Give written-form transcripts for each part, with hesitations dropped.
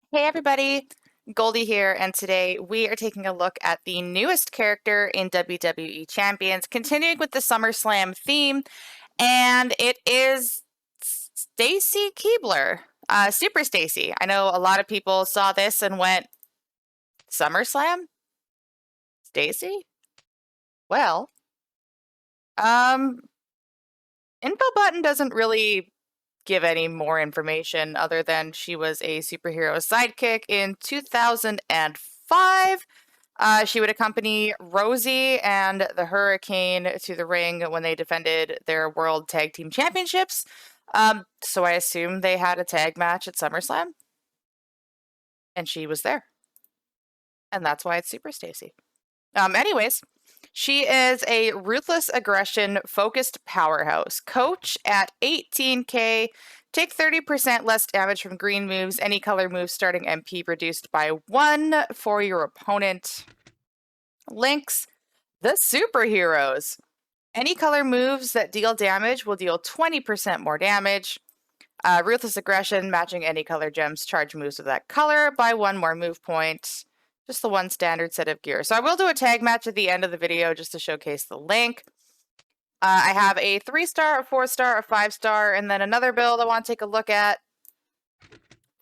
Hey everybody, Goldie here, and today we are taking a look at the newest character in WWE Champions, continuing with the SummerSlam theme, and it is Stacy Keibler, Super Stacy. I know a lot of people saw this and went, SummerSlam? Stacy? Well, um, info button doesn't really give any more information other than she was a superhero sidekick in 2005. She would accompany Rosie and the Hurricane to the ring when they defended their World Tag Team Championships. So I assume they had a tag match at SummerSlam, and she was there. And that's why it's Super Stacy. Anyways, she is a ruthless aggression focused powerhouse. Coach at 18k. Take 30% less damage from green moves. Any color moves starting MP reduced by 1 for your opponent. Links: the superheroes. Any color moves that deal damage will deal 20% more damage. Ruthless aggression, matching any color gems charge moves of that color by 1 more move point. Just the one standard set of gear. So I will do a tag match at the end of the video just to showcase the link. I have a 3-star, a 4-star, a 5-star, and then another build I want to take a look at.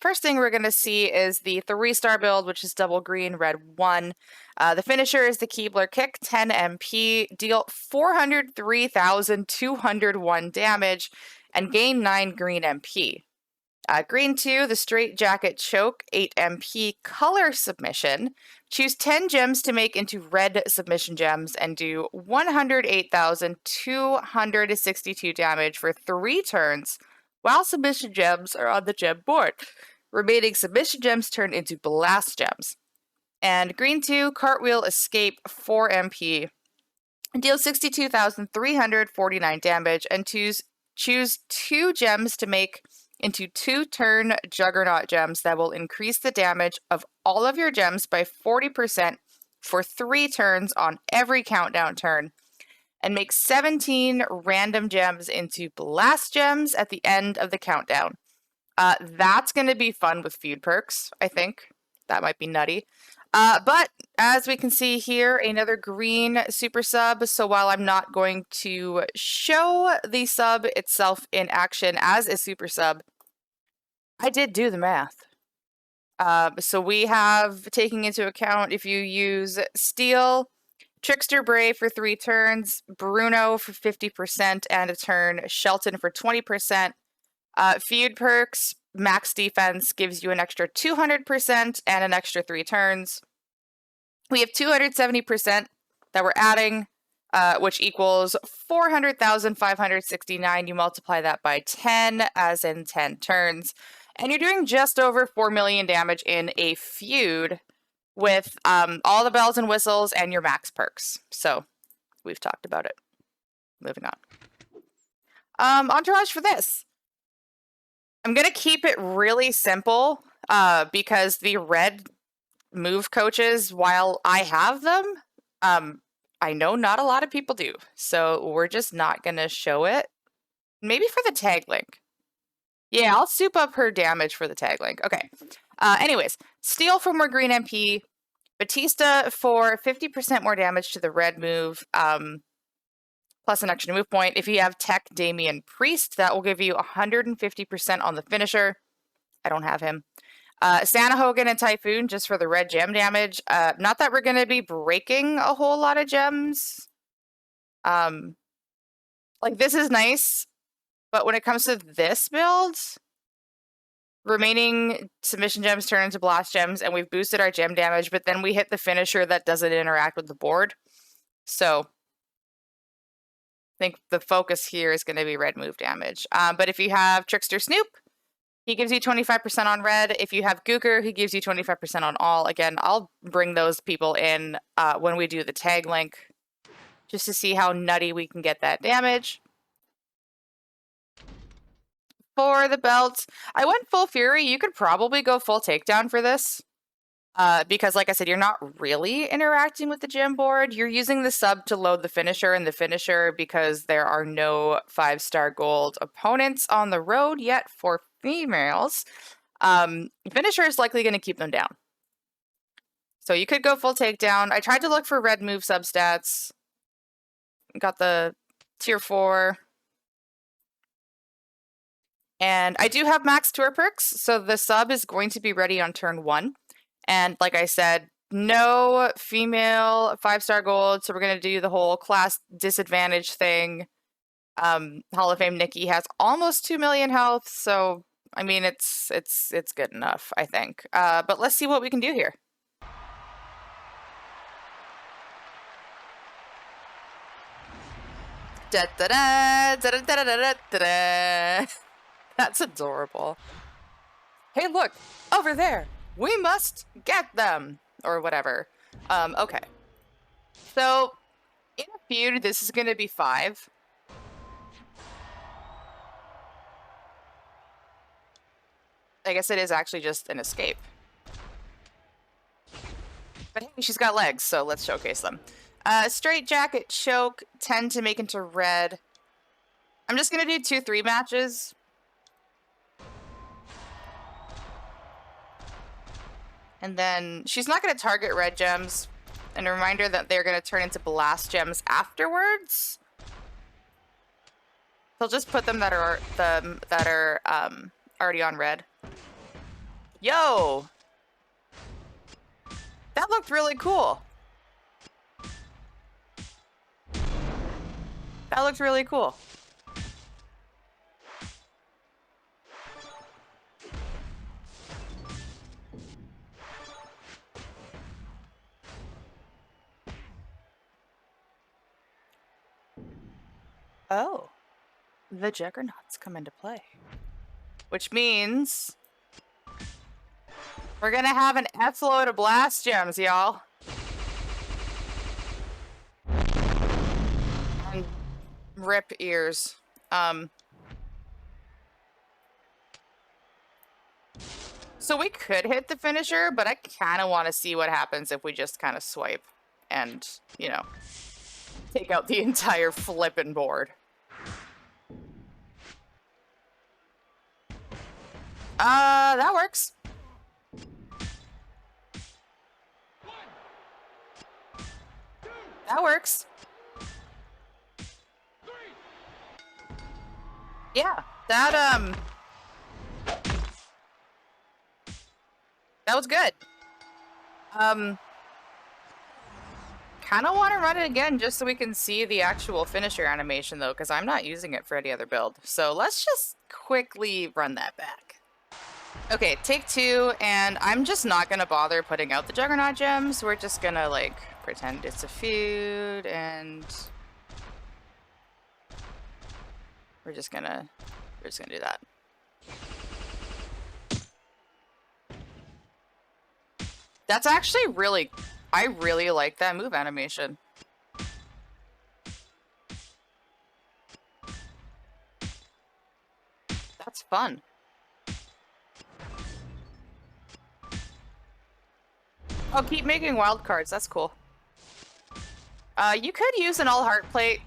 First thing we're going to see is the 3-star build, which is double green, red 1. The finisher is the Keibler kick, 10 MP, deal 403,201 damage, and gain 9 green MP. Green 2, the straight jacket choke, 8 MP, color submission. Choose 10 gems to make into red submission gems and do 108,262 damage for 3 turns while submission gems are on the gem board. Remaining submission gems turn into blast gems. And green 2, cartwheel escape, 4 MP. Deal 62,349 damage and choose 2 gems to make into 2-turn Juggernaut gems that will increase the damage of all of your gems by 40% for 3 turns on every countdown turn, and make 17 random gems into blast gems at the end of the countdown. That's going to be fun with feud perks, I think. That might be nutty. But as we can see here, another green super sub. So while I'm not going to show the sub itself in action as a super sub, I did do the math. So we have, taking into account if you use Steel, Trickster Bray for 3 turns, Bruno for 50% and a turn, Shelton for 20%. Feud perks, max defense gives you an extra 200% and an extra 3 turns. We have 270% that we're adding, which equals 400,569. You multiply that by 10, as in 10 turns. And you're doing just over 4 million damage in a feud with all the bells and whistles and your max perks. So we've talked about it. Moving on. Entourage for this. I'm going to keep it really simple because the red move coaches, while I have them, I know not a lot of people do. So we're just not going to show it. Maybe for the tag link. Yeah, I'll soup up her damage for the tag link. Okay. Anyways, Steel for more green MP. Batista for 50% more damage to the red move, plus an extra move point. If you have Tech Damian Priest, that will give you 150% on the finisher. I don't have him. Santa Hogan and Typhoon just for the red gem damage. Not that we're going to be breaking a whole lot of gems. Like, this is nice, but when it comes to this build, remaining submission gems turn into blast gems, and we've boosted our gem damage, but then we hit the finisher that doesn't interact with the board. So I think the focus here is going to be red move damage. But if you have Trickster Snoop, he gives you 25% on red. If you have Gooker, he gives you 25% on all. Again, I'll bring those people in when we do the tag link, just to see how nutty we can get that damage. For the belts, I went full Fury. You could probably go full Takedown for this. Because, like I said, you're not really interacting with the gem board. You're using the sub to load the finisher, and the finisher, because there are no 5-star gold opponents on the road yet for females, Finisher is likely going to keep them down. So you could go full takedown. I tried to look for red move substats. Got the tier 4. And I do have max tour perks, so the sub is going to be ready on turn 1. And like I said, no female 5-star gold, so we're going to do the whole class disadvantage thing. Hall of Fame Nikki has almost 2 million health, so I mean it's good enough, I think. But let's see what we can do here. Da da da da da da da da da. That's adorable. Hey, look over there. We must get them, or whatever. Okay. So in a feud, this is going to be 5. I guess it is actually just an escape. But hey, she's got legs, so let's showcase them. Straight jacket, choke, 10 to make into red. I'm just going to do 2-3 matches. And then she's not going to target red gems. And a reminder that they're going to turn into blast gems afterwards. They'll just put them that are already on red. Yo! That looked really cool. That looked really cool. Oh. The Juggernauts come into play. Which means we're gonna have an F-load of blast gems, y'all. And rip ears. So we could hit the finisher, but I kind of want to see what happens if we just kind of swipe and, you know, take out the entire flippin' board. That works. That works. Yeah, that was good. Kind of want to run it again just so we can see the actual finisher animation though, because I'm not using it for any other build. So let's just quickly run that back. Okay, take 2, and I'm just not gonna bother putting out the Juggernaut gems. We're just gonna like pretend it's a feud, and we're just gonna do that. That's actually really, I really like that move animation. That's fun. Oh, keep making wild cards. That's cool. You could use an all heart plate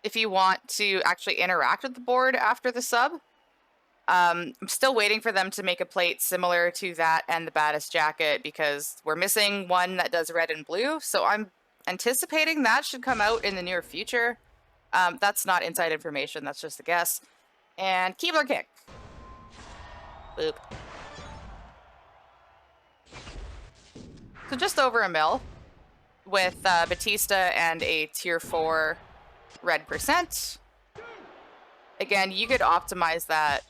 if you want to actually interact with the board after the sub. I'm still waiting for them to make a plate similar to that and the baddest jacket because we're missing one that does red and blue. So I'm anticipating that should come out in the near future. That's not inside information. That's just a guess. And Keibler kick. Boop. So just over a mil with Batista and a tier 4 red percent. Again, you could optimize that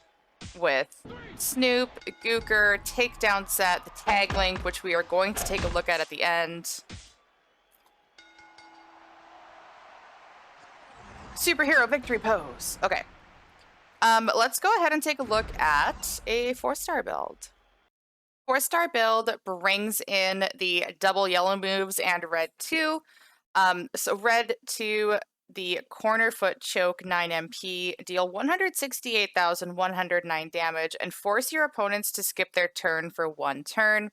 with Snoop, Gooker, takedown set, the tag link, which we are going to take a look at the end. Superhero victory pose. Okay. Let's go ahead and take a look at a 4-star build. 4-star build brings in the double yellow moves and red 2. So red 2, the corner foot choke 9 MP, deal 168,109 damage and force your opponents to skip their turn for 1 turn.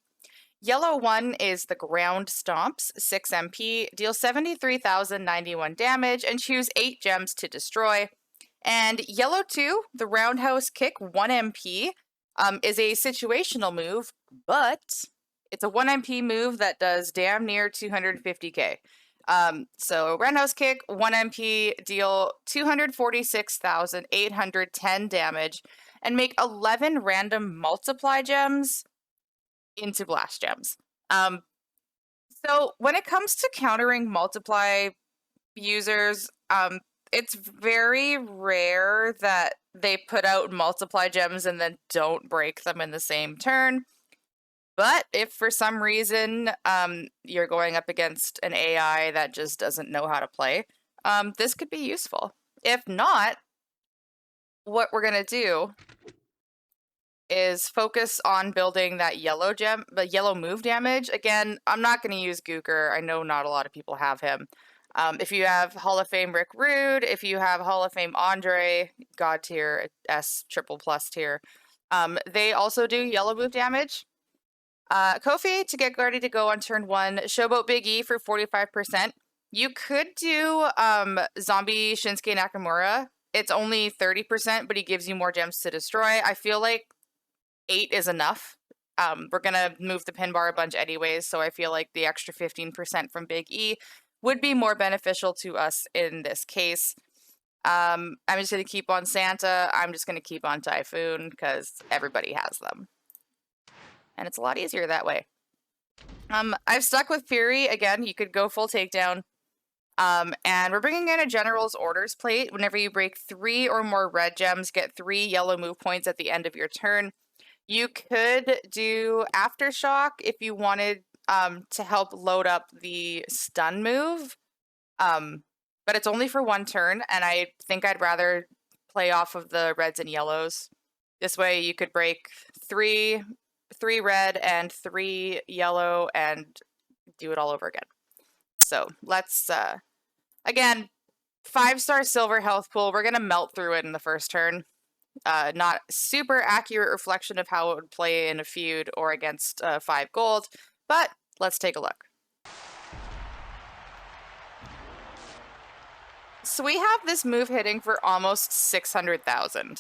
Yellow 1 is the ground stomps 6 MP, deal 73,091 damage and choose 8 gems to destroy. And yellow 2, the roundhouse kick, 1 MP, is a situational move, but it's a 1 MP move that does damn near 250k. So roundhouse kick, 1 MP, deal 246,810 damage, and make 11 random multiply gems into blast gems. So when it comes to countering multiply users, it's very rare that they put out multiply gems and then don't break them in the same turn. But if for some reason you're going up against an AI that just doesn't know how to play, this could be useful. If not, what we're going to do is focus on building that yellow gem, the yellow move damage. Again, I'm not going to use Gooker. I know not a lot of people have him. If you have Hall of Fame Rick Rude, if you have Hall of Fame Andre, God tier, S triple plus tier, they also do yellow move damage. Kofi to get ready to go on turn 1. Showboat Big E for 45%. You could do Zombie Shinsuke Nakamura. It's only 30%, but he gives you more gems to destroy. I feel like 8 is enough. We're going to move the pin bar a bunch anyways, so I feel like the extra 15% from Big E would be more beneficial to us in this case. I'm just going to keep on Santa. I'm just going to keep on Typhoon because everybody has them. And it's a lot easier that way. I've stuck with Fury. Again, you could go full takedown. And we're bringing in a General's Orders plate. Whenever you break 3 or more red gems, get 3 yellow move points at the end of your turn. You could do Aftershock if you wanted to help load up the stun move. But it's only for 1 turn, and I think I'd rather play off of the reds and yellows. This way you could break 3 red and 3 yellow and do it all over again. So let's, again, 5-star silver health pool. We're going to melt through it in the first turn. Not super accurate reflection of how it would play in a feud or against 5 gold, but let's take a look. So we have this move hitting for almost 600,000.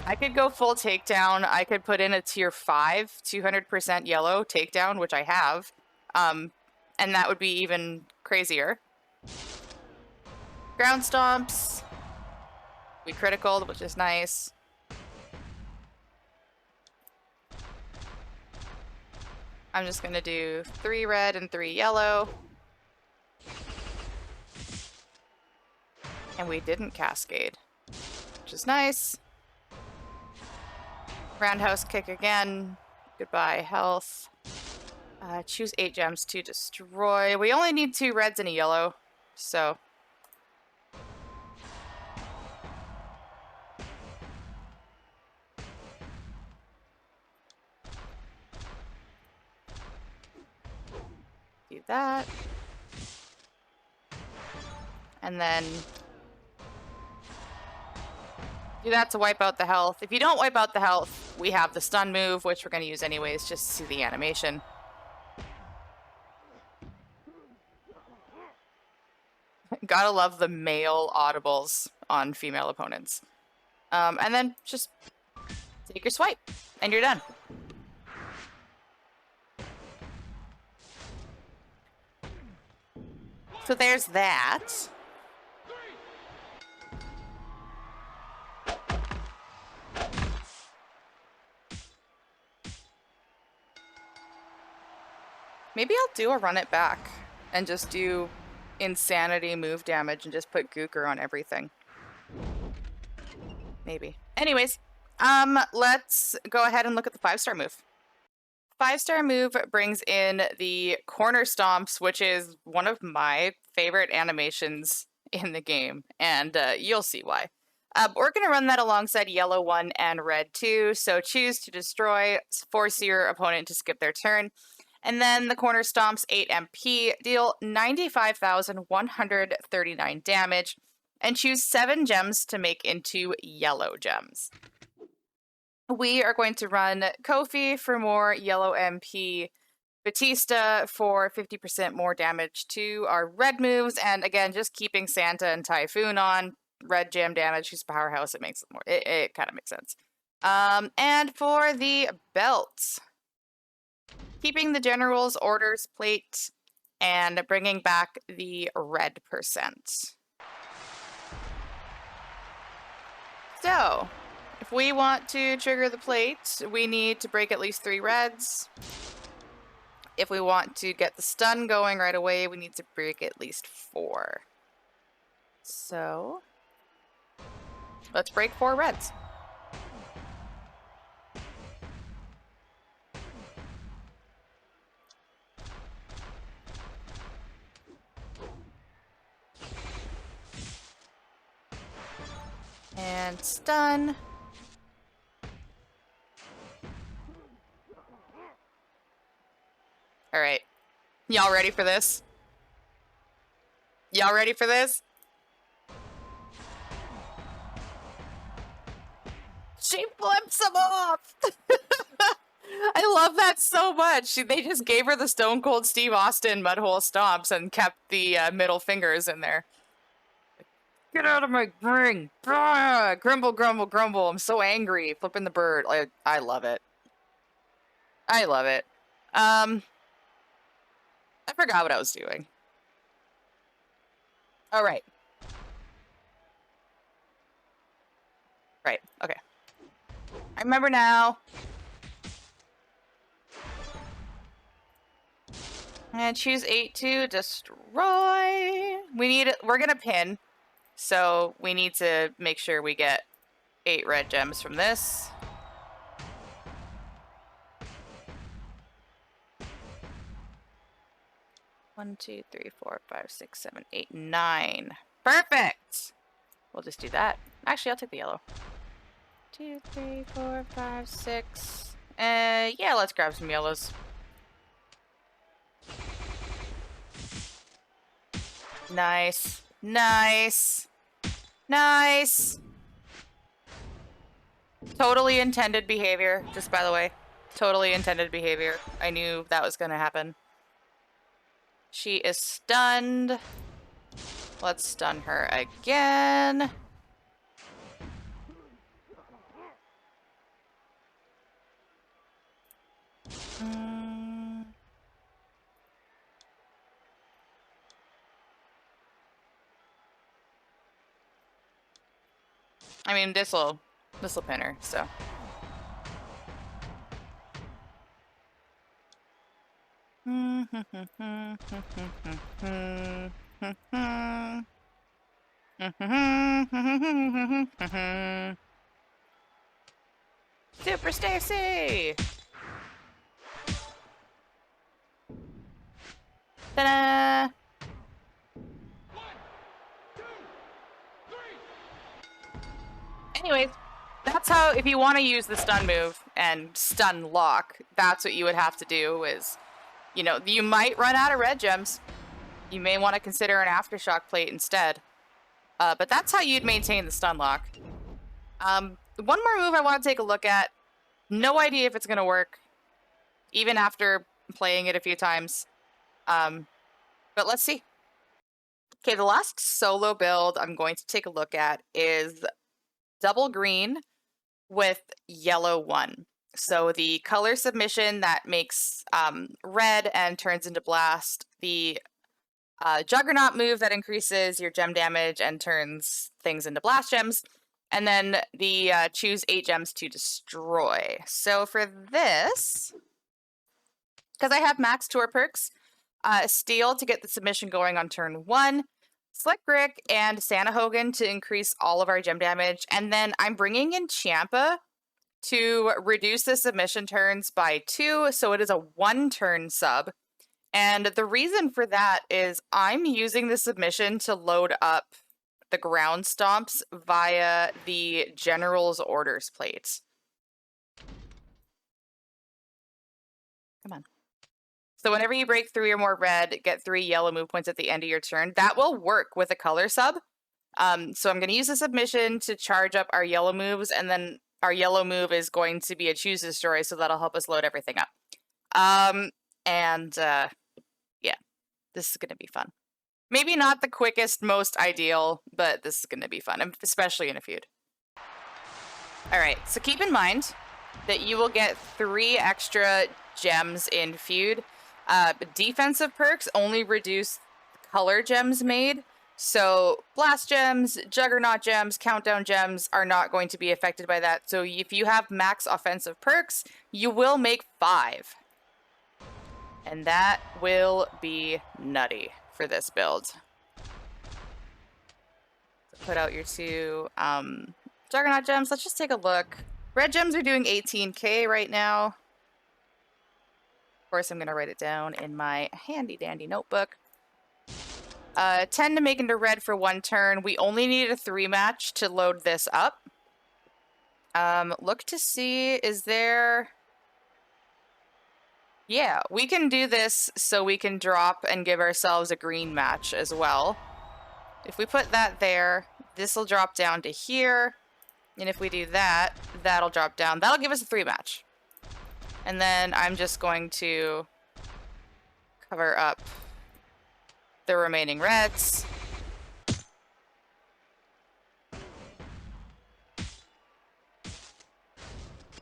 I could go full takedown. I could put in a tier 5, 200% yellow takedown, which I have. And that would be even crazier. Ground stomps. We criticaled, which is nice. I'm just going to do 3 red and 3 yellow. And we didn't cascade, which is nice. Roundhouse kick again. Goodbye, health. Choose 8 gems to destroy. We only need 2 reds and a yellow, so... do that. And then... do that to wipe out the health. If you don't wipe out the health, we have the stun move, which we're going to use anyways, just to see the animation. Gotta love the male audibles on female opponents. And then just take your swipe, and you're done. So there's that. Maybe I'll do a run it back and just do insanity move damage and just put Gooker on everything. Maybe. Anyways, let's go ahead and look at the 5-star move. 5-star move brings in the corner stomps, which is one of my favorite animations in the game, and you'll see why. We're going to run that alongside yellow 1 and red 2, so choose to destroy, force your opponent to skip their turn. And then the corner stomps 8 MP, deal 95,139 damage, and choose 7 gems to make into yellow gems. We are going to run Kofi for more yellow MP, Batista for 50% more damage to our red moves, and again, just keeping Santa and Typhoon on. Red jam damage, she's powerhouse, it makes it more, it kind of makes sense. And for the belts, keeping the General's Orders plate and bringing back the red percent. So, if we want to trigger the plate, we need to break at least 3 reds. If we want to get the stun going right away, we need to break at least 4. So, let's break 4 reds. And stun. All right. Y'all ready for this? Y'all ready for this? She flips him off! I love that so much. They just gave her the Stone Cold Steve Austin mudhole stomps and kept the middle fingers in there. Get out of my ring! Ah, grumble, grumble, grumble. I'm so angry. Flipping the bird. I love it. I love it. I forgot what I was doing. All right. Right. Okay. I remember now. And choose 8 to destroy. We're gonna pin. So we need to make sure we get 8 red gems from this. One, 2, 3, 4, 5, 6, 7, 8, 9. Perfect! We'll just do that. Actually, I'll take the yellow. 2, 3, 4, 5, 6. Yeah, let's grab some yellows. Nice. Nice. Nice. Totally intended behavior, just by the way. Totally intended behavior. I knew that was gonna happen. She is stunned. Let's stun her again. I mean, this'll pin her, so. Super Stacy! Ta-da! Anyways, that's how, if you want to use the stun move and stun lock, that's what you would have to do is, you know, you might run out of red gems. You may want to consider an aftershock plate instead. But that's how you'd maintain the stun lock. One more move I want to take a look at. No idea if it's going to work, even after playing it a few times. But let's see. Okay, the last solo build I'm going to take a look at is double green with yellow 1. So the color submission that makes red and turns into blast. The Juggernaut move that increases your gem damage and turns things into blast gems. And then the choose 8 gems to destroy. So for this, because I have max tour perks, Steel to get the submission going on turn 1, Slick Rick and Santa Hogan to increase all of our gem damage, and then I'm bringing in Champa to reduce the submission turns by 2, so it is a 1-turn sub. And the reason for that is I'm using the submission to load up the ground stomps via the General's Orders plate. Come on. So whenever you break 3 or more red, get 3 yellow move points at the end of your turn. That will work with a color sub. So I'm going to use a submission to charge up our yellow moves, and then our yellow move is going to be a choose destroy, so that'll help us load everything up. And yeah, this is going to be fun. Maybe not the quickest, most ideal, but this is going to be fun, especially in a feud. All right, so keep in mind that you will get 3 extra gems in feud. Defensive perks only reduce color gems made. So blast gems, juggernaut gems, countdown gems are not going to be affected by that. So if you have max offensive perks, you will make 5. And that will be nutty for this build. Put out your 2 juggernaut gems. Let's just take a look. Red gems are doing 18k right now. Of course, I'm going to write it down in my handy dandy notebook. 10 to make into red for 1 turn. We only needed a 3 match to load this up. Look to see, is there... Yeah, we can do this so we can drop and give ourselves a green match as well. If we put that there, this will drop down to here. And if we do that, that'll drop down. That'll give us a 3 match. And then I'm just going to cover up the remaining reds.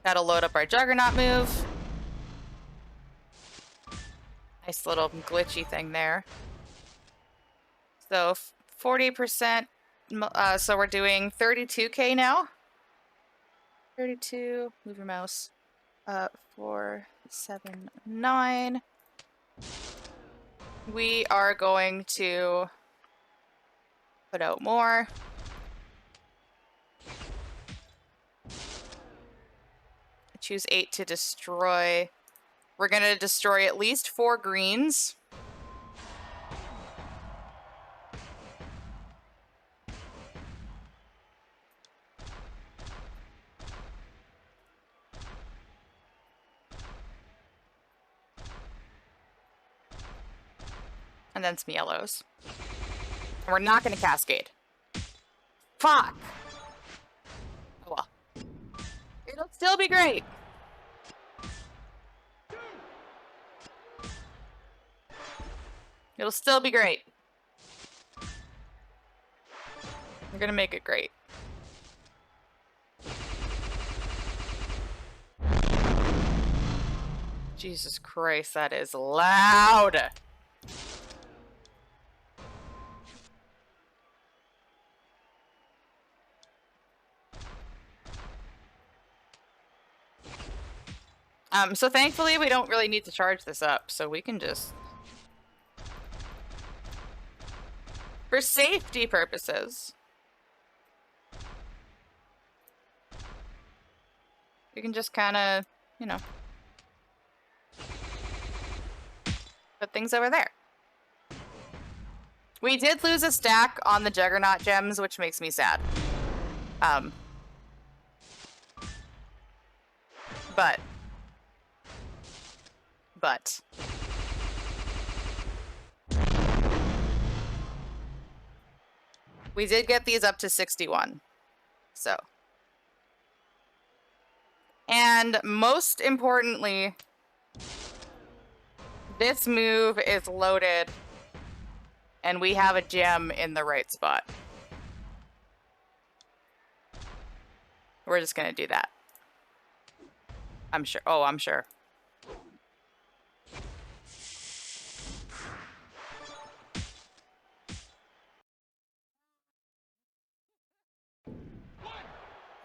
That'll load up our Juggernaut move. Nice little glitchy thing there. So 40%, so we're doing 32k now. 32, move your mouse. 4, 7, 9. We are going to put out more. Choose 8 to destroy. We're going to destroy at least 4 greens. And then some yellows. And we're not going to cascade. Fuck! Oh well. It'll still be great. It'll still be great. We're gonna make it great. Jesus Christ, that is loud! So thankfully we don't really need to charge this up, so we can just... For safety purposes, we can just kind of, you know, put things over there. We did lose a stack on the Juggernaut gems, which makes me sad. But we did get these up to 61. So. And most importantly, this move is loaded and we have a gem in the right spot. We're just gonna do that. I'm sure. Oh, I'm sure.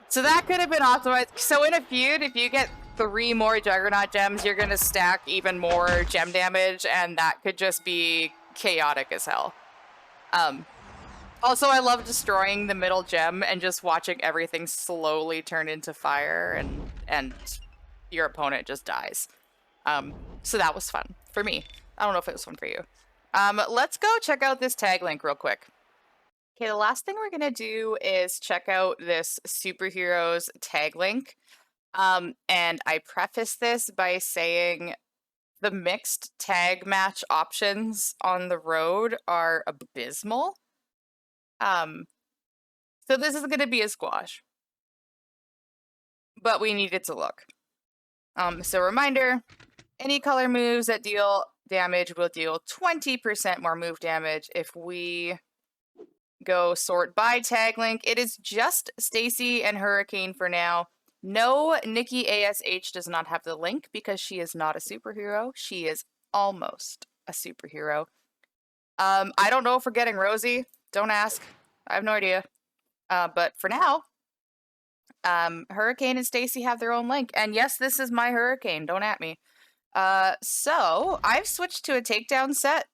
So that could have been optimized. So in a feud, if you get 3 more Juggernaut gems, you're going to stack even more gem damage, and that could just be chaotic as hell. Also, I love destroying the middle gem and just watching everything slowly turn into fire, and your opponent just dies. So that was fun for me. I don't know if it was fun for you. Let's go check out this tag link real quick. Okay, the last thing we're going to do is check out this superheroes tag link. And I preface this by saying the mixed tag match options on the road are abysmal. So this is going to be a squash. But we need it to look. So reminder, Any color moves that deal damage will deal 20% more move damage. If we go sort by tag link, it is just Stacy and Hurricane for now. No, Nikki ASH does not have the link because she is not a superhero. She is almost a superhero. I don't know if we're getting Rosie. Don't ask. I have no idea. But for now, Hurricane and Stacy have their own link. And yes, this is my Hurricane. Don't at me. So I've switched to a takedown set.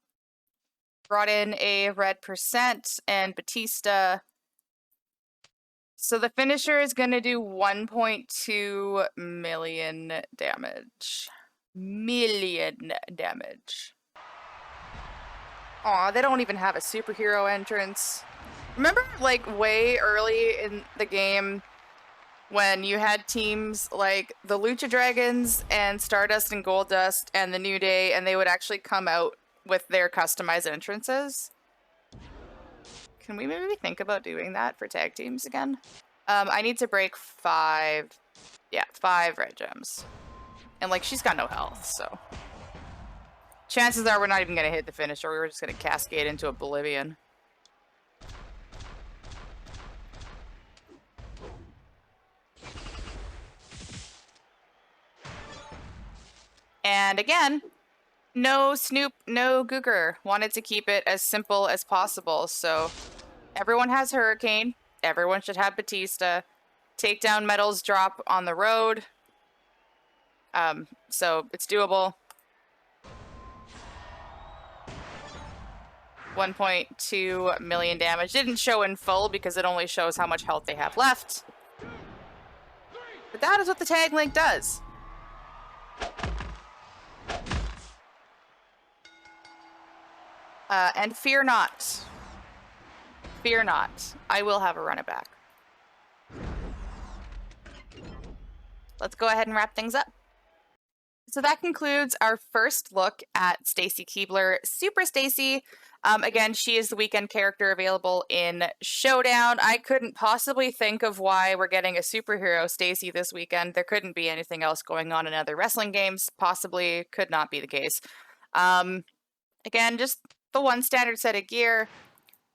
Brought in a red percent and Batista. So the finisher is going to do 1.2 million damage. Aw, they don't even have a superhero entrance. Remember, like, way early in the game when you had teams like the Lucha Dragons and Stardust and Goldust and the New Day, and they would actually come out with their customized entrances? Can we maybe think about doing that for tag teams again? I need to break 5 red gems. And, like, she's got no health, so chances are we're not even gonna hit the finisher. We're just gonna cascade into oblivion. And again, no Snoop, no Googer. Wanted to keep it as simple as possible. So everyone has Hurricane. Everyone should have Batista. Takedown medals drop on the road. So it's doable. 1.2 million damage. Didn't show in full because it only shows how much health they have left. But that is what the tag link does. And fear not. Fear not. I will have a run it back. Let's go ahead and wrap things up. So that concludes our first look at Stacy Keibler, Super Stacy. Again, she is the weekend character available in Showdown. I couldn't possibly think of why we're getting a superhero Stacy this weekend. There couldn't be anything else going on in other wrestling games. Possibly could not be the case. Again, just the one standard set of gear.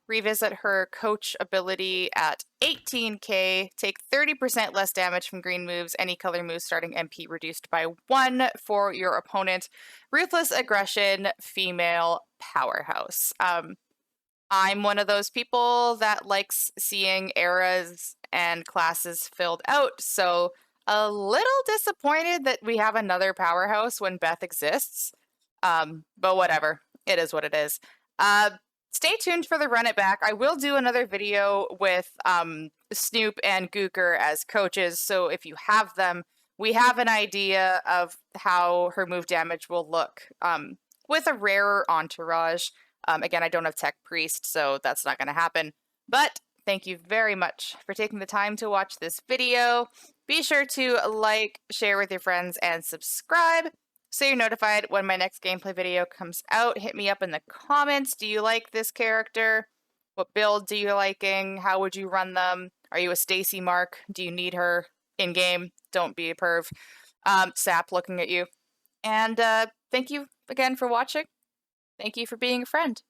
Revisit her coach ability at 18k. Take 30% less damage from green moves. Any color moves starting MP reduced by 1 for your opponent. Ruthless aggression, female powerhouse. I'm one of those people that likes seeing eras and classes filled out, so a little disappointed that we have another powerhouse when Beth exists. But whatever. It is what it is. Stay tuned for the run it back. I will do another video with Snoop and Gooker as coaches, so if you have them, we have an idea of how her move damage will look with a rarer entourage. Again, I don't have Tech Priest, so that's not going to happen. But thank you very much for taking the time to watch this video. Be sure to like, share with your friends, and subscribe so you're notified when my next gameplay video comes out. Hit me up in the comments. Do you like this character? What build do you liking? How would you run them? Are you a Stacy Mark? Do you need her in-game? Don't be a perv. Sap looking at you. And thank you again for watching. Thank you for being a friend.